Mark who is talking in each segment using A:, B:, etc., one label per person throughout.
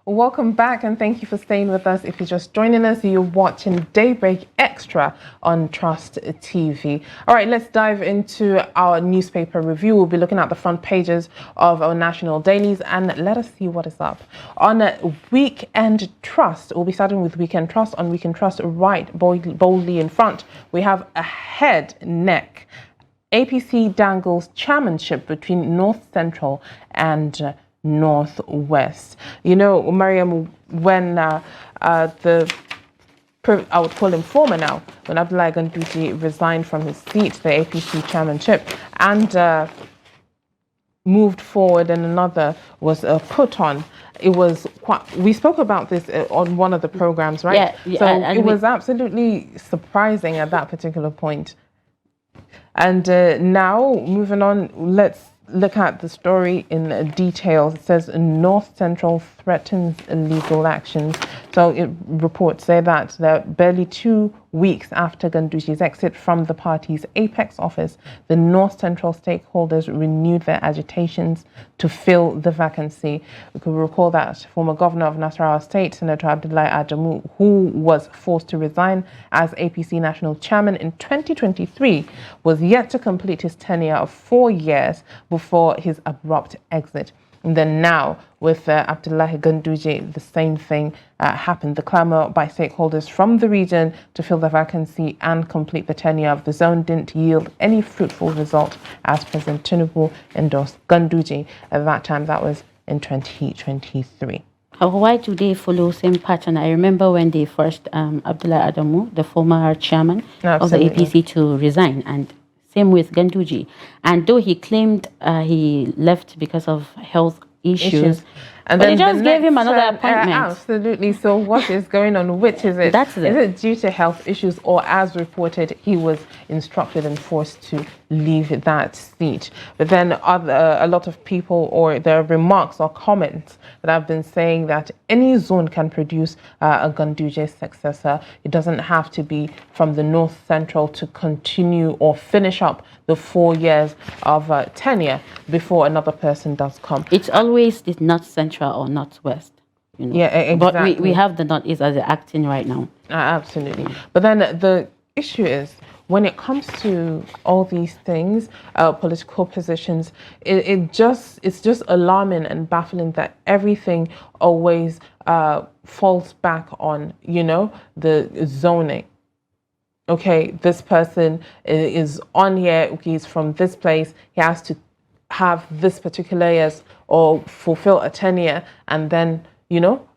A: Welcome back and thank you for staying with us. If you're just joining us, you're watching Daybreak Extra on Trust TV. All right, let's dive into our newspaper review. We'll be looking at the front pages of our national dailies and let us see what is up. On Weekend Trust, we'll be starting with Weekend Trust. On Weekend Trust, right boldly in front, we have a head neck. APC dangles chairmanship between North Central and Northwest. You know, Mariam, when I would call him former now, when Abdullahi Ganduje resigned from his seat, the APC chairmanship, and moved forward and another was put on. It was quite, we spoke about this on one of the programs, right?
B: Yeah,
A: so it was absolutely surprising at that particular point. And now, moving on, let's look at the story in detail. It says North Central threatens illegal actions. So reports say that they're barely 2 weeks after Ganduji's exit from the party's apex office, the North Central stakeholders renewed their agitations to fill the vacancy. We could recall that former governor of Nasarawa State, Senator Abdullahi Adamu, who was forced to resign as APC national chairman in 2023, was yet to complete his tenure of 4 years before his abrupt exit. And then now, with Abdullahi Ganduje, the same thing happened. The clamour by stakeholders from the region to fill the vacancy and complete the tenure of the zone didn't yield any fruitful result as President Tinubu endorsed Ganduje. At that time, that was in 2023.
B: Why do they follow same pattern? I remember when they first, Abdullahi Adamu, the former chairman of the APC, to resign, and same with Ganduje. And though he claimed he left because of health issues. And but then they just gave him another appointment.
A: Absolutely. So what is going on? Which is it?
B: That's it.
A: Is it due to health issues, or as reported, he was instructed and forced to leave that seat? But then a lot of people, or their remarks or comments that have been saying that any zone can produce a Ganduje successor. It doesn't have to be from the North Central to continue or finish up the 4 years of tenure before another person does come.
B: It's always the North Central or Northwest. You know?
A: Yeah, exactly.
B: But we have the Northeast as acting right now.
A: Absolutely. But then the issue is, when it comes to all these things, political positions, it's just alarming and baffling that everything always falls back on, the zoning. Okay, this person is on here, he's from this place, he has to have this particular years or fulfill a tenure, and then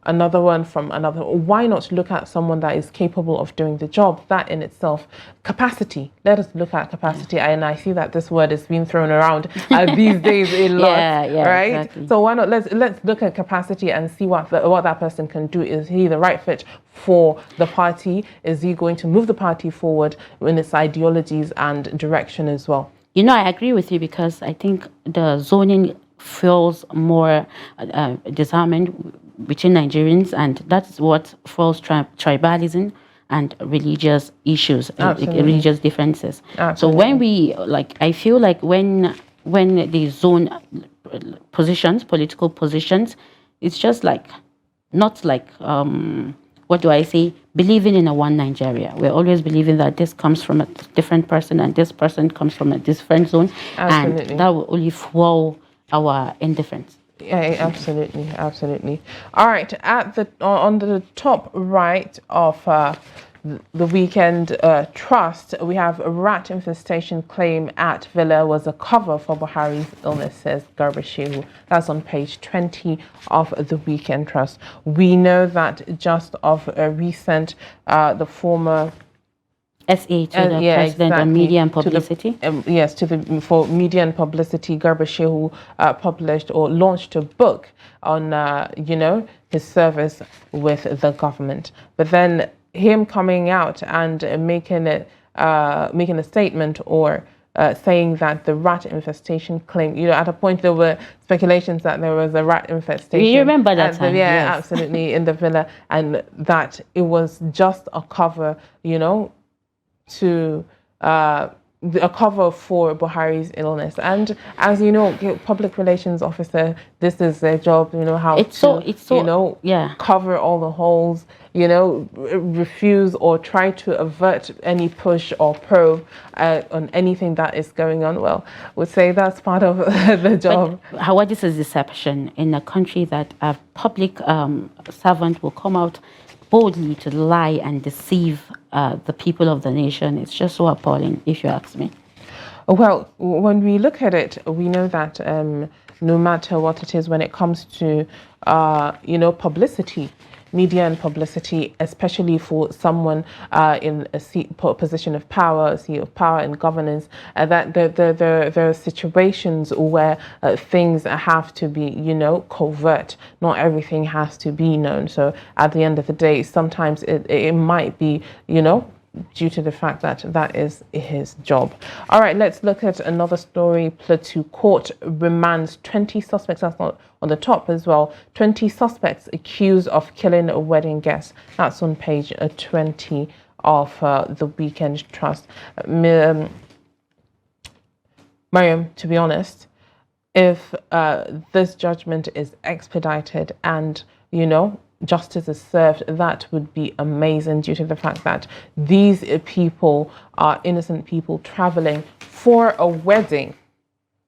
A: another one from another. Why not look at someone that is capable of doing the job? That in itself, capacity. Let us look at capacity. And I see that this word is being thrown around these days a lot, right? Exactly. So why not let's look at capacity and see what that person can do. Is he the right fit for the party? Is he going to move the party forward in its ideologies and direction as well?
B: I agree with you, because I think the zoning feels more disarmament between Nigerians, and that's what fuels tribalism and religious issues, religious differences. Absolutely. So when we I feel like when the zone positions, political positions, it's just not what do I say? Believing in a one Nigeria. We're always believing that this comes from a different person and this person comes from a different zone. Absolutely. And that will only fuel our indifference.
A: Yeah, absolutely. All right, on the top right of the Weekend Trust, we have a rat infestation claim at Villa was a cover for Buhari's illness, says Garba Shehu. That's on page 20 of the Weekend Trust. We know that just of a recent, the former
B: SA to the President on Media and Publicity.
A: For Media and Publicity, Garba Shehu published or launched a book on, his service with the government. But then him coming out and making a statement or saying that the rat infestation claim, at a point there were speculations that there was a rat infestation.
B: You remember that time?
A: Yes. Absolutely, in the villa, and that it was just a cover, to a cover for Buhari's illness. And as you know, public relations officer, this is their job, how cover all the holes, refuse or try to avert any push or probe on anything that is going on. Well, would say that's part of the job.
B: But how this is deception in a country that a public servant will come out boldly to lie and deceive the people of the nation. It's just so appalling, if you ask me.
A: Well, when we look at it, we know that no matter what it is, when it comes to, publicity, media and publicity, especially for someone in a position of power, a seat of power and governance, that there are situations where things have to be, covert. Not everything has to be known. So at the end of the day, sometimes it might be, due to the fact that that is his job. All right, let's look at another story. Plateau Court remands 20 suspects. That's not on the top as well. 20 suspects accused of killing a wedding guest. That's on page 20 of the Weekend Trust. Mariam, to be honest, if this judgment is expedited and, justice is served, that would be amazing, due to the fact that these people are innocent people traveling for a wedding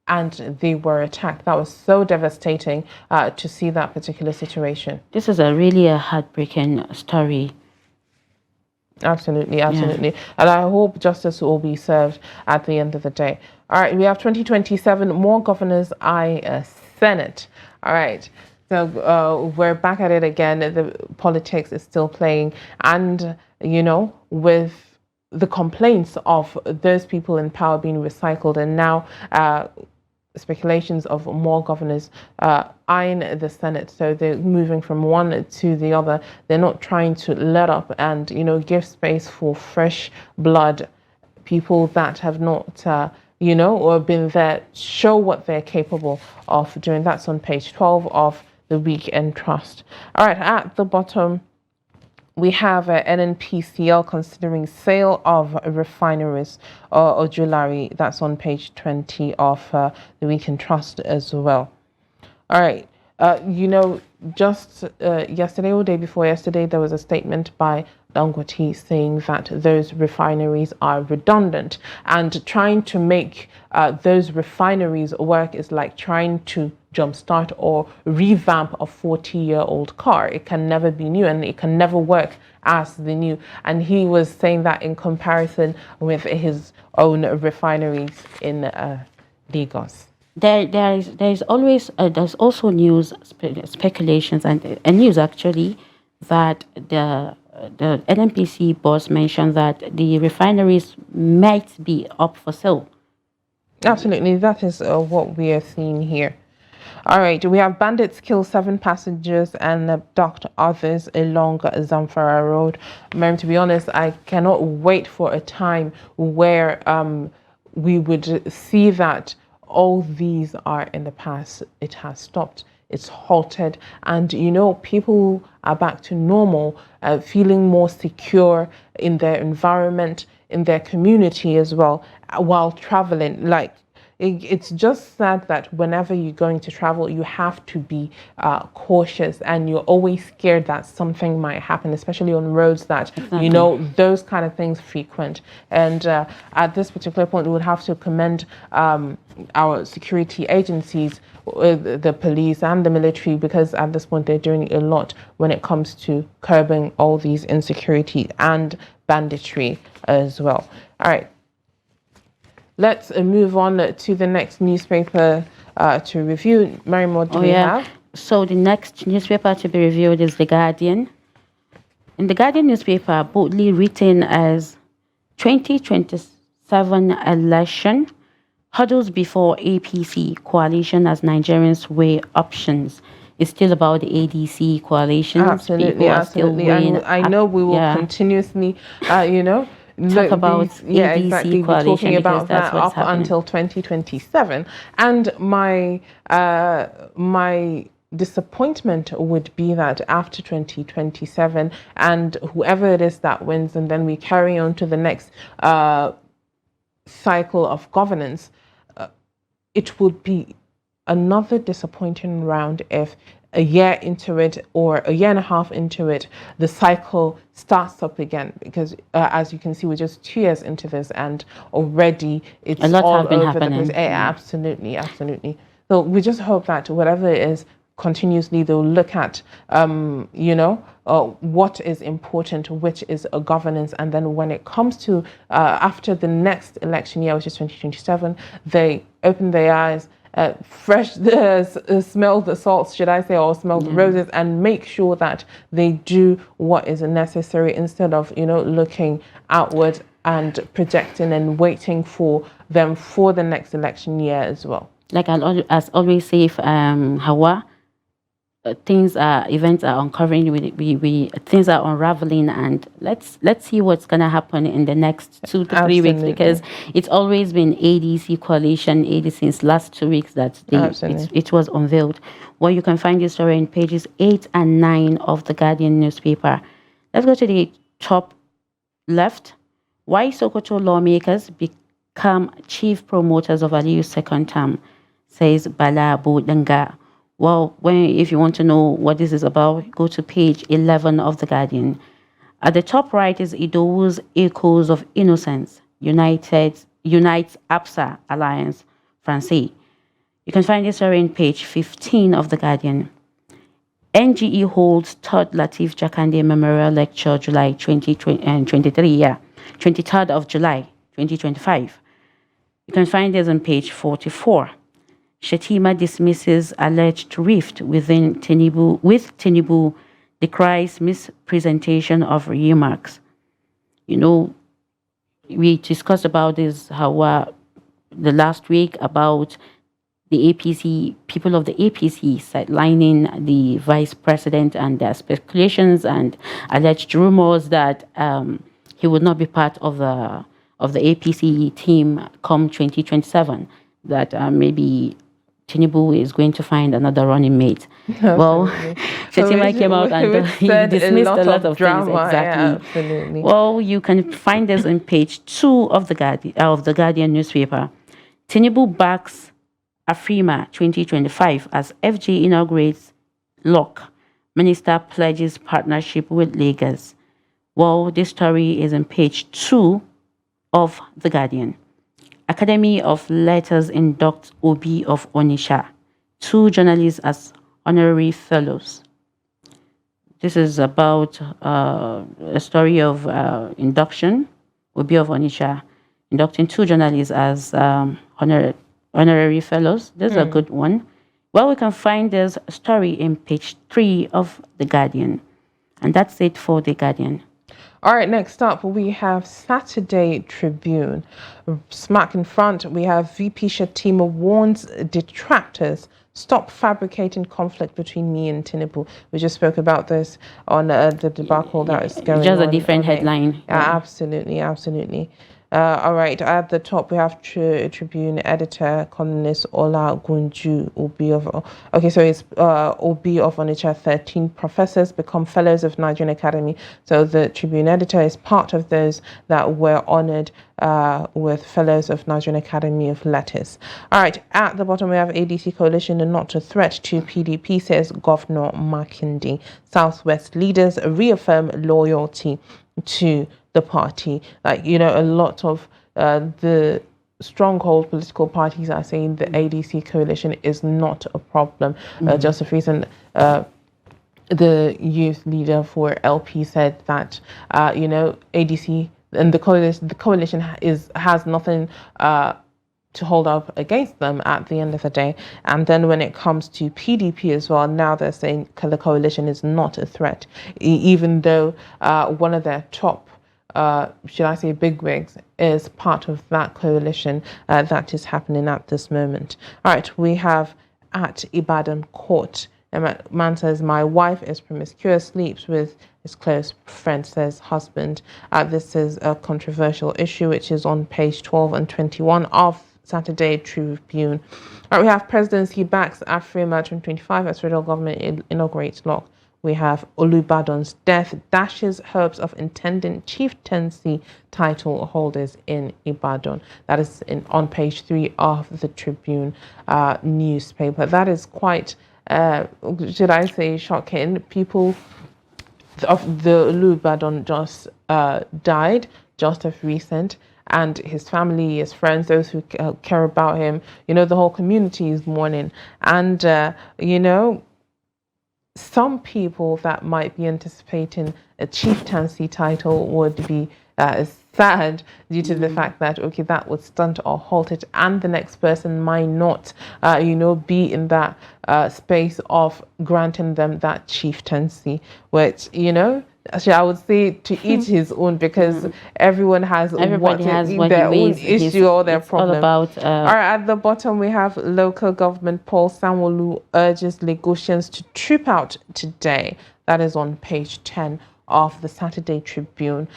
A: and they were attacked. That was so devastating to see that particular situation.
B: This is really a heartbreaking story.
A: Absolutely. Yeah. And I hope justice will be served at the end of the day. All right, we have 2027, more governors eye a Senate. All right. So we're back at it again. The politics is still playing. And, with the complaints of those people in power being recycled, and now speculations of more governors eyeing the Senate. So they're moving from one to the other. They're not trying to let up and, give space for fresh blood, people that have not or been there, show what they're capable of doing. That's on page 12 of the Weekend Trust. All right, at the bottom, we have NNPCL considering sale of refineries or jewelry. That's on page 20 of the Weekend Trust as well. All right, just yesterday or day before yesterday, there was a statement by Dangote saying that those refineries are redundant, and trying to make those refineries work is like trying to jumpstart or revamp a 40-year-old car. It can never be new and it can never work as the new. And he was saying that in comparison with his own refineries in Lagos.
B: There's always there's also news speculations and news actually that the NNPC boss mentioned that the refineries might be up for sale. Absolutely,
A: that is what we are seeing here. All right, we have bandits kill 7 passengers and abduct others along Zamfara Road. To be honest, I cannot wait for a time where we would see that all these are in the past. It has stopped. It's halted. And, people are back to normal, feeling more secure in their environment, in their community as well, while traveling. Like, it's just sad that whenever you're going to travel, you have to be cautious, and you're always scared that something might happen, especially on roads that, those kind of things frequent. And at this particular point, we would have to commend our security agencies, the police and the military, because at this point, they're doing a lot when it comes to curbing all these insecurity and banditry as well. All right. Let's move on to the next newspaper to review. Mariam, what do we have?
B: So the next newspaper to be reviewed is The Guardian. In The Guardian newspaper, boldly written as 2027 election, hurdles before APC coalition as Nigerians weigh options. It's still about the ADC coalition.
A: Absolutely. And I know we will continuously,
B: talk about ADC coalition,
A: talking about that up until 2027. And my disappointment would be that after 2027, and whoever it is that wins, and then we carry on to the next cycle of governance, it would be another disappointing round if a year into it or a year and a half into it, the cycle starts up again. Because as you can see, we're just 2 years into this, and already it's
B: A lot
A: all
B: have been
A: over the
B: happening.
A: place. Absolutely, absolutely. So we just hope that whatever it is, continuously they'll look at, what is important, which is a governance, and then when it comes to after the next election year, which is 2027, they open their eyes, smell the salts, should I say, or smell the roses, and make sure that they do what is necessary instead of, looking outward and projecting and waiting for them for the next election year as well.
B: Like as always say, Hawa, events are uncovering, we things are unraveling, and let's see what's gonna happen in the next 2 to 3 weeks, because it's always been ADC coalition since last 2 weeks that it was unveiled. Well, you can find this story in pages 8 and 9 of the Guardian newspaper. Let's go to the top left. Why Sokoto lawmakers become chief promoters of Aliyu's second term, says Bala Budanga. Well, if you want to know what this is about, go to page 11 of The Guardian. At the top right is Idowu's Echoes of Innocence, Unites APSA Alliance Francais. You can find this story in page 15 of The Guardian. NGE holds third Latif Jakande Memorial Lecture, July 2023, 23rd of July 2025. You can find this on page 44. Shettima dismisses alleged rift with Tinubu, decries mispresentation of remarks. We discussed about this the last week about the APC, people of the APC sidelining the vice president, and there are speculations and alleged rumors that he would not be part of the APC team come 2027, that maybe Tinubu is going to find another running mate. Well, Shettima came out and he dismissed a lot of drama, things. Exactly.
A: Yeah, absolutely.
B: Well, you can find this on page 2 of the Guardian newspaper. Tinubu backs Afrima 2025 as FG inaugurates LOC. Minister pledges partnership with Lagos. Well, this story is on page 2 of the Guardian. Academy of Letters inducts Obi of Onitsha, 2 journalists as honorary fellows. This is about a story of induction. Obi of Onitsha inducting 2 journalists as honorary fellows. This is a good one. Well, we can find this story in page 3 of The Guardian. And that's it for The Guardian.
A: All right, next up, we have Saturday Tribune. Smack in front, we have VP Shettima warns detractors, stop fabricating conflict between me and Tinubu. We just spoke about this on the debacle that is going on.
B: Just a different headline.
A: Yeah, absolutely, absolutely. All right, at the top we have Tribune editor, columnist Ola Gunju, Obi of... Okay, so it's Obi of Onitsha, 13 professors become fellows of Nigerian Academy. So the Tribune editor is part of those that were honoured with fellows of Nigerian Academy of Letters. All right, at the bottom we have ADC coalition and not a threat to PDP, says Governor Makinde. Southwest leaders reaffirm loyalty to the party. A lot of the stronghold political parties are saying the ADC coalition is not a problem. Joseph Reason, the youth leader for LP, said that ADC and the coalition has nothing to hold up against them at the end of the day. And then when it comes to PDP as well, now they're saying the coalition is not a threat, even though one of their top should I say bigwigs is part of that coalition that is happening at this moment. All right, we have at Ibadan court, a man says, my wife is promiscuous, sleeps with his close friend, says husband. This is a controversial issue, which is on page 12 and 21 of Saturday Tribune. All right, we have presidency backs Afrima 2025 as federal government inaugurates LOC. we have Olubadan's death dashes hopes of intending chieftaincy title holders in Ibadan. That is on page 3 of the Tribune newspaper. That is quite, should I say, shocking. People of the Olubadan just died just of recent, and his family, his friends, those who care about him, the whole community is mourning. And some people that might be anticipating a chieftaincy title would be sad due to the fact that, okay, that would stunt or halt it, and the next person might not, be in that space of granting them that chieftaincy, which, actually, I would say to each his own, because everybody has their own issue or their problem. All right, at the bottom we have local government. Paul Sanwo-Olu urges Lagosians to trip out today. That is on page 10 of the Saturday Tribune.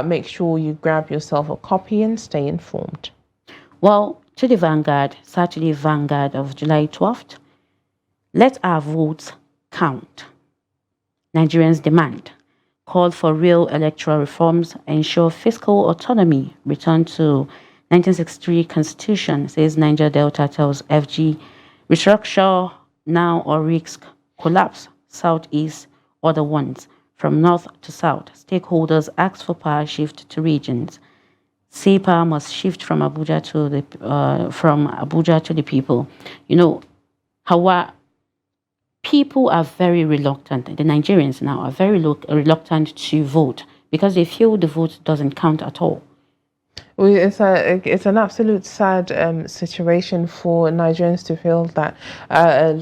A: Make sure you grab yourself a copy and stay informed.
B: Well, to the Vanguard, Saturday Vanguard of July 12th. Let our votes count. Nigerians demand. Call for real electoral reforms, ensure fiscal autonomy, return to 1963 Constitution, says Niger Delta tells FG. Restructure now or risk collapse, Southeast, other ones. From north to south, stakeholders ask for power shift to regions. Say power must shift from Abuja to the people. How people are very reluctant. The Nigerians now are very reluctant to vote because they feel the vote doesn't count at all.
A: Well, it's an absolute sad situation for Nigerians to feel that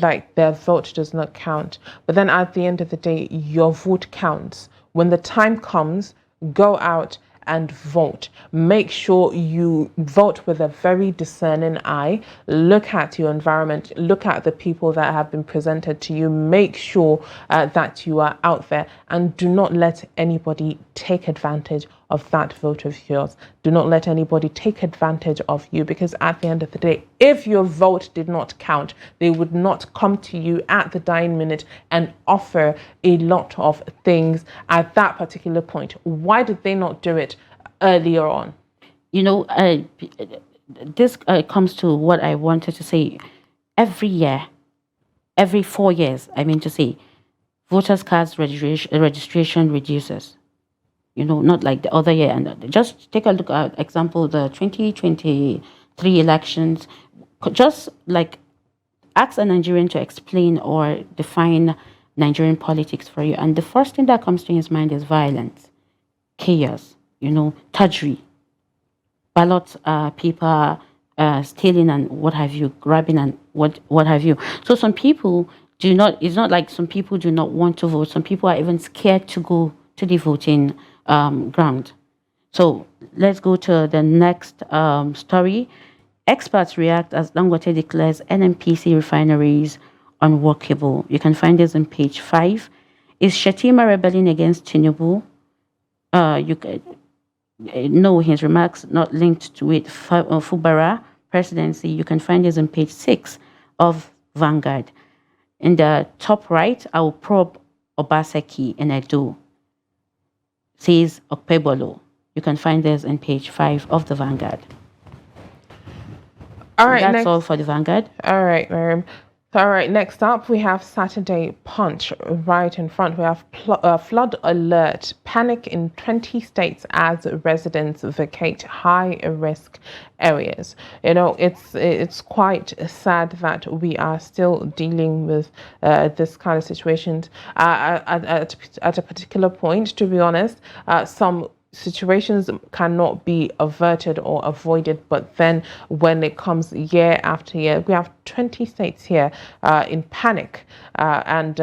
A: like their vote does not count. But then at the end of the day, your vote counts. When the time comes, go out and vote. Make sure you vote with a very discerning eye. Look at your environment. Look at the people that have been presented to you. Make sure that you are out there, and do not let anybody take advantage of that vote of yours. Do not let anybody take advantage of you, because at the end of the day, if your vote did not count, they would not come to you at the dying minute and offer a lot of things at that particular point. Why did they not do it earlier on?
B: This comes to what I wanted to say. Every year, every 4 years, voters' cards registration reduces. Not like the other year. And just take a look at example, the 2023 elections. Just like ask a Nigerian to explain or define Nigerian politics for you, and the first thing that comes to his mind is violence, chaos, tawdry, ballot paper stealing and what have you, grabbing and what have you. So some people do not. It's not like some people do not want to vote. Some people are even scared to go to the voting ground. So let's go to the next story. Experts react as Dangote declares NNPC refineries unworkable. You can find this on page 5. Is Shettima rebelling against Tinubu? No, his remarks not linked to it. Fubara presidency. You can find this on page 6 of Vanguard. In the top right, I will probe Obaseki in Edo, says Okpebolo. You can find this on page 5 of the Vanguard.
A: All right,
B: that's all for the Vanguard.
A: All right, Miriam. All right, next up we have Saturday Punch. Right in front we have flood alert, panic in 20 states as residents vacate high-risk areas. It's quite sad that we are still dealing with this kind of situations at a particular point. To be honest, some situations cannot be averted or avoided, but then when it comes year after year, we have 20 states here in panic, and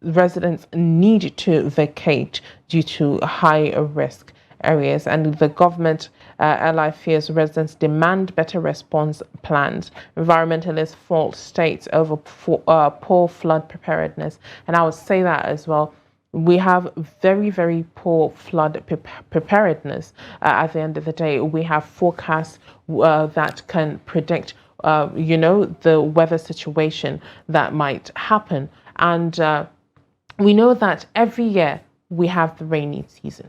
A: residents need to vacate due to high risk areas, and the government ally fears residents demand better response plans. Environmentalists fault states over poor flood preparedness, and I would say that as well. We have very, very poor flood preparedness. At the end of the day, we have forecasts that can predict, the weather situation that might happen. And we know that every year we have the rainy season.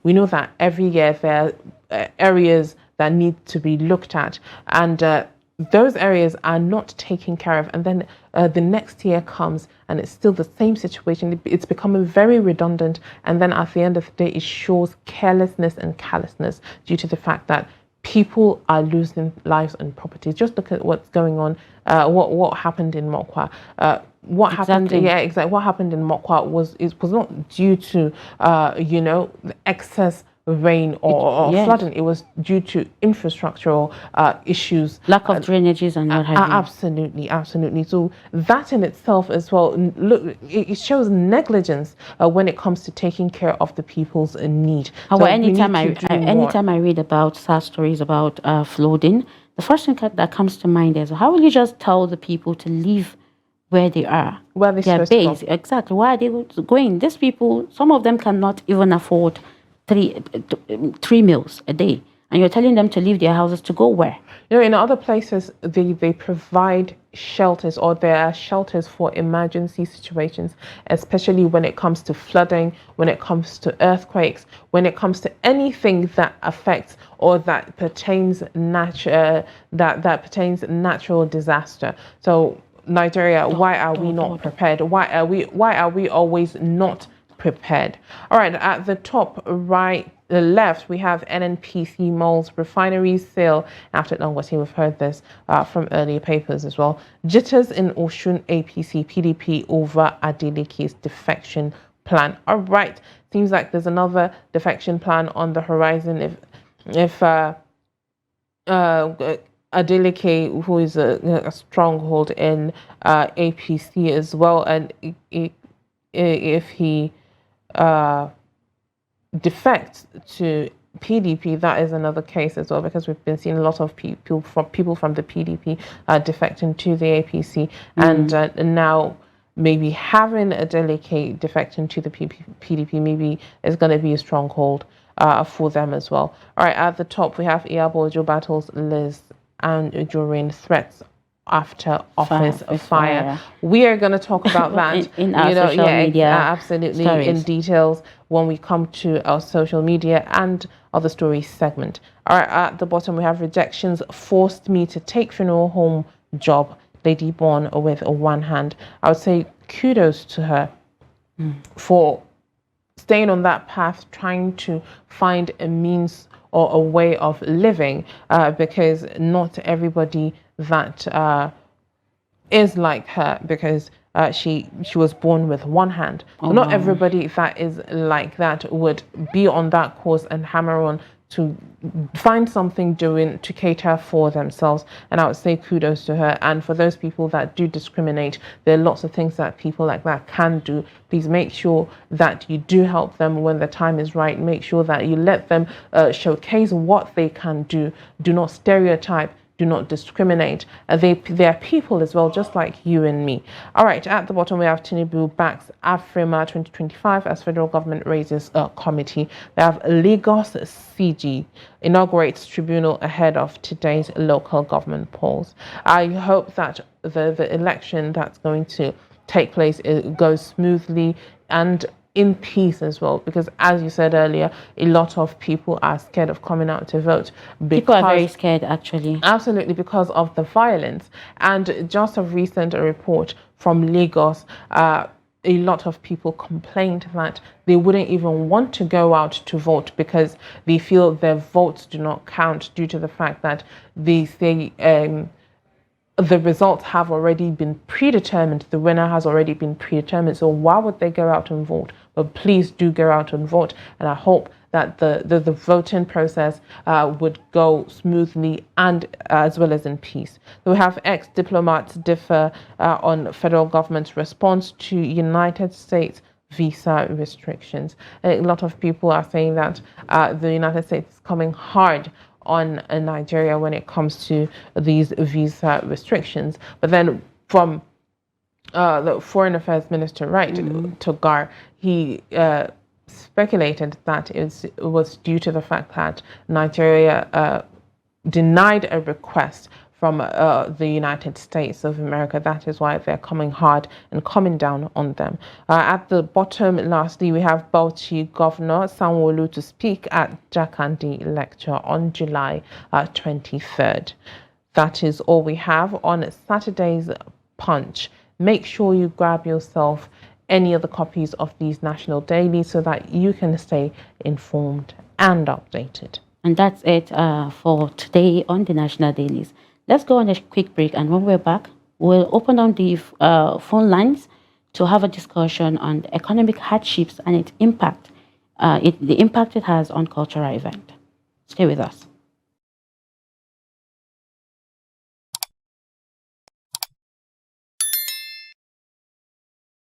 A: We know that every year there are areas that need to be looked at, and those areas are not taken care of. And then the next year comes and it's still the same situation. It's becoming very redundant. And then at the end of the day, it shows carelessness and callousness due to the fact that people are losing lives and properties. Just look at what's going on. What happened in Mokwa? What happened? Yeah, exactly. What happened in Mokwa was not due to the excess rain or flooding. It was due to infrastructural issues,
B: lack of drainages and what have you.
A: Absolutely. So that in itself as well, look, it shows negligence when it comes to taking care of the people's need.
B: So anytime I read about sad stories about flooding, the first thing that comes to mind is, how will you just tell the people to leave where they are,
A: where they're based?
B: Exactly. Why are they going? These people, some of them cannot even afford three meals a day, and you're telling them to leave their houses to go where?
A: In other places they provide shelters, or there are shelters for emergency situations, especially when it comes to flooding, when it comes to earthquakes, when it comes to anything that affects or that pertains natural disaster. So Nigeria, why are we not prepared? Why are we always not prepared? All right, at the top right, the left, we have NNPC malls, refineries sale after Dangote. We've heard this from earlier papers as well. Jitters in Oshun, APC, PDP over Adeleke's defection plan. All right, seems like there's another defection plan on the horizon. If Adeleke, who is a stronghold in APC as well, and if he defects to PDP, that is another case as well, because we've been seeing a lot of people from the PDP defecting to the APC, and now maybe having Adeleke defecting to the PDP maybe is going to be a stronghold for them as well. All right, at the top we have Iyabo battles Liz and during threats after office fire. We are going to talk about that
B: in our social media
A: absolutely stories. In details when we come to our social media and other stories segment. All right, at the bottom we have rejections forced me to take funeral home job. Lady born with one hand. I would say kudos to her for staying on that path, trying to find a means or a way of living, because not everybody that is like her, because she was born with one hand. So not everybody that is like that would be on that course and hammer on to find something doing to cater for themselves. And I would say kudos to her. And for those people that do discriminate, there are lots of things that people like that can do. Please make sure that you do help them when the time is right. Make sure that you let them showcase what they can do. Do not stereotype. Do not discriminate. They are people as well, just like you and me. All right, at the bottom we have Tinubu backs Afrima 2025 as federal government raises a committee. We have Lagos CG inaugurates tribunal ahead of today's local government polls. I hope that the election that's going to take place goes smoothly and in peace as well, because as you said earlier, a lot of people are scared of coming out to vote.
B: People are very scared, actually.
A: Absolutely, because of the violence. And just a recent report from Lagos, a lot of people complained that they wouldn't even want to go out to vote because they feel their votes do not count due to the fact that they say the results have already been predetermined. The winner has already been predetermined. So why would they go out and vote? But please do go out and vote. And I hope that the voting process would go smoothly and as well as in peace. We have ex-diplomats differ on federal government's response to United States visa restrictions. A lot of people are saying that the United States is coming hard on Nigeria when it comes to these visa restrictions. But then from the Foreign Affairs Minister, Togar, he speculated that it was due to the fact that Nigeria denied a request from the United States of America. That is why they're coming hard and coming down on them. At the bottom, lastly, we have Bauchi Governor Sanwo-Olu to speak at Jakandi lecture on July 23rd. That is all we have on Saturday's Punch. Make sure you grab yourself any of the copies of these national dailies so that you can stay informed and updated.
B: And that's it for today on the national dailies. Let's go on a quick break, and when we're back, we'll open on the phone lines to have a discussion on economic hardships and its impact, the impact it has on cultural event. Stay with us.